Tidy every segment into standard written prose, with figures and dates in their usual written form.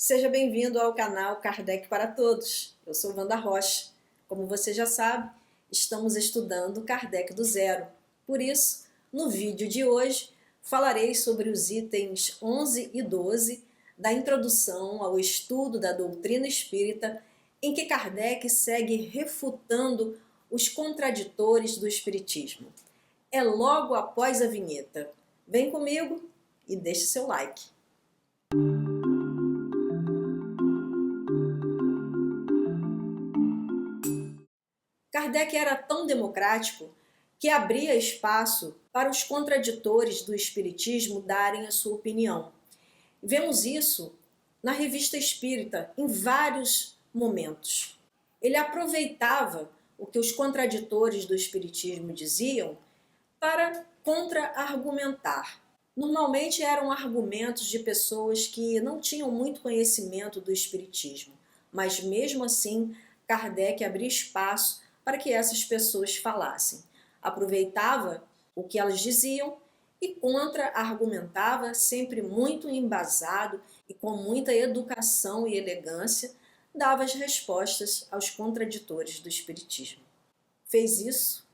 Seja bem-vindo ao canal Kardec para Todos. Eu sou Wanda Rocha. Como você já sabe, estamos estudando Kardec do zero. Por isso, no vídeo de hoje, falarei sobre os itens 11 e 12 da introdução ao estudo da doutrina espírita, em que Kardec segue refutando os contraditores do espiritismo. É logo após a vinheta. Vem comigo e deixe seu like. Kardec era tão democrático que abria espaço para os contraditores do espiritismo darem a sua opinião. Vemos isso na Revista Espírita em vários momentos. Ele aproveitava o que os contraditores do espiritismo diziam para contra-argumentar. Normalmente eram argumentos de pessoas que não tinham muito conhecimento do espiritismo, mas mesmo assim Kardec abria espaço para que essas pessoas falassem. Aproveitava o que elas diziam e contra-argumentava, sempre muito embasado e com muita educação e elegância, dava as respostas aos contraditores do espiritismo. Fez isso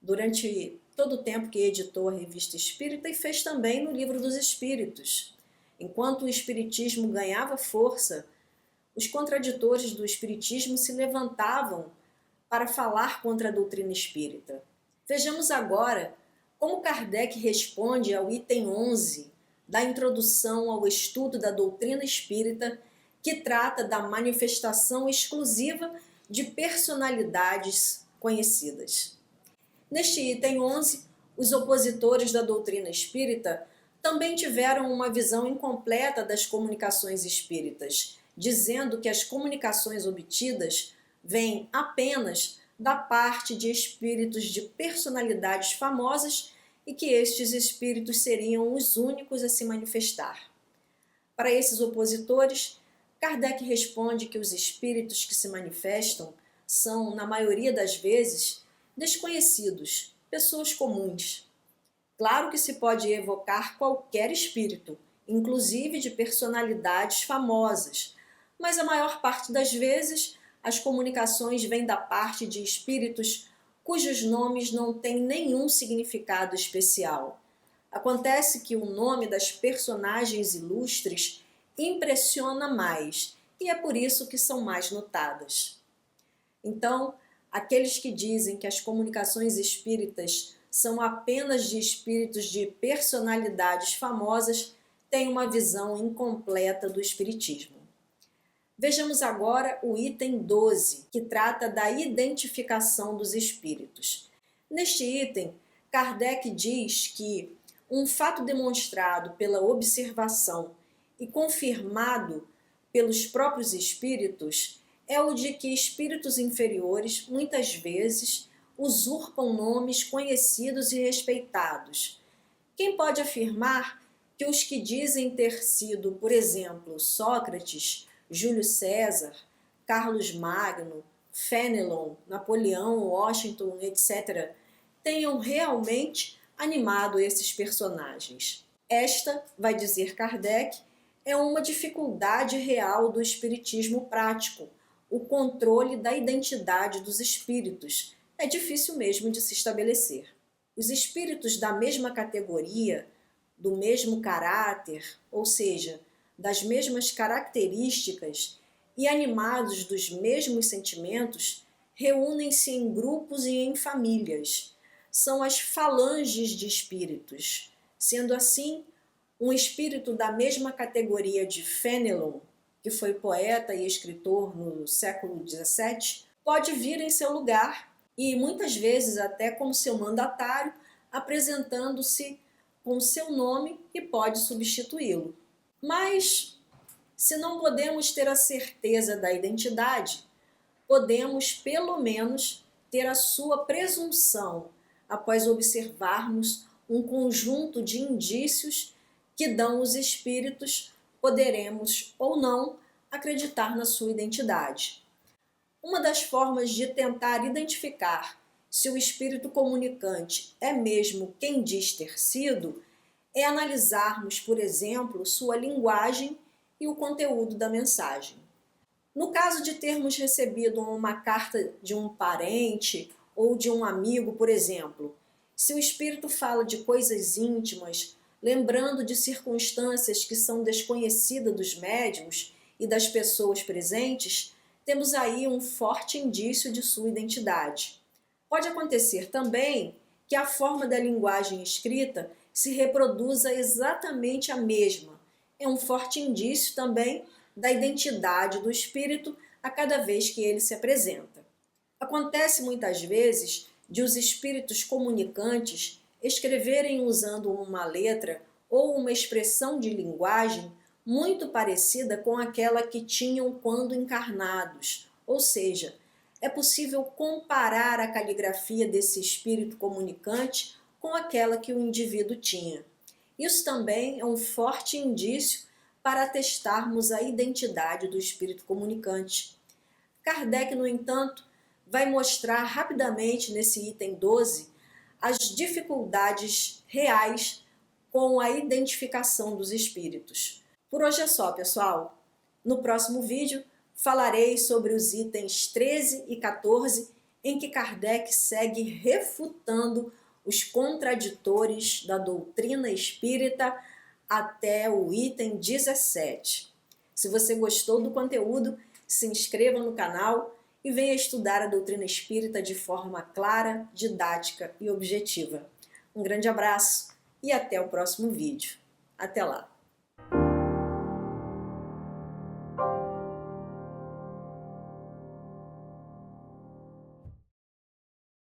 durante todo o tempo que editou a Revista Espírita e fez também no Livro dos Espíritos. Enquanto o espiritismo ganhava força, os contraditores do espiritismo se levantavam para falar contra a doutrina espírita. Vejamos agora como Kardec responde ao item 11 da introdução ao estudo da doutrina espírita, que trata da manifestação exclusiva de personalidades conhecidas. Neste item 11, os opositores da doutrina espírita também tiveram uma visão incompleta das comunicações espíritas, dizendo que as comunicações obtidas vêm apenas da parte de espíritos de personalidades famosas e que estes espíritos seriam os únicos a se manifestar. Para esses opositores, Kardec responde que os espíritos que se manifestam são, na maioria das vezes, desconhecidos, pessoas comuns. Claro que se pode evocar qualquer espírito, inclusive de personalidades famosas, mas a maior parte das vezes as comunicações vêm da parte de espíritos cujos nomes não têm nenhum significado especial. Acontece que o nome das personagens ilustres impressiona mais e é por isso que são mais notadas. Então, aqueles que dizem que as comunicações espíritas são apenas de espíritos de personalidades famosas têm uma visão incompleta do espiritismo. Vejamos agora o item 12, que trata da identificação dos espíritos. Neste item, Kardec diz que um fato demonstrado pela observação e confirmado pelos próprios espíritos é o de que espíritos inferiores, muitas vezes, usurpam nomes conhecidos e respeitados. Quem pode afirmar que os que dizem ter sido, por exemplo, Sócrates, Júlio César, Carlos Magno, Fénelon, Napoleão, Washington, etc., tenham realmente animado esses personagens? Esta, vai dizer Kardec, é uma dificuldade real do espiritismo prático, o controle da identidade dos espíritos. É difícil mesmo de se estabelecer. Os espíritos da mesma categoria, do mesmo caráter, ou seja, das mesmas características e animados dos mesmos sentimentos, reúnem-se em grupos e em famílias. São as falanges de espíritos. Sendo assim, um espírito da mesma categoria de Fénelon, que foi poeta e escritor no século XVII, pode vir em seu lugar e muitas vezes até como seu mandatário, apresentando-se com seu nome e pode substituí-lo. Mas, se não podemos ter a certeza da identidade, podemos, pelo menos, ter a sua presunção após observarmos um conjunto de indícios que dão os espíritos, poderemos ou não acreditar na sua identidade. Uma das formas de tentar identificar se o espírito comunicante é mesmo quem diz ter sido é analisarmos, por exemplo, sua linguagem e o conteúdo da mensagem. No caso de termos recebido uma carta de um parente ou de um amigo, por exemplo, se o espírito fala de coisas íntimas, lembrando de circunstâncias que são desconhecidas dos médiuns e das pessoas presentes, temos aí um forte indício de sua identidade. Pode acontecer também que a forma da linguagem escrita se reproduza exatamente a mesma. É um forte indício também da identidade do espírito a cada vez que ele se apresenta. Acontece muitas vezes de os espíritos comunicantes escreverem usando uma letra ou uma expressão de linguagem muito parecida com aquela que tinham quando encarnados, ou seja, é possível comparar a caligrafia desse espírito comunicante com aquela que o indivíduo tinha. Isso também é um forte indício para atestarmos a identidade do espírito comunicante. Kardec, no entanto, vai mostrar rapidamente nesse item 12 as dificuldades reais com a identificação dos espíritos. Por hoje é só, pessoal. No próximo vídeo falarei sobre os itens 13 e 14, em que Kardec segue refutando os contraditores da doutrina espírita até o item 17. Se você gostou do conteúdo, se inscreva no canal e venha estudar a doutrina espírita de forma clara, didática e objetiva. Um grande abraço e até o próximo vídeo. Até lá!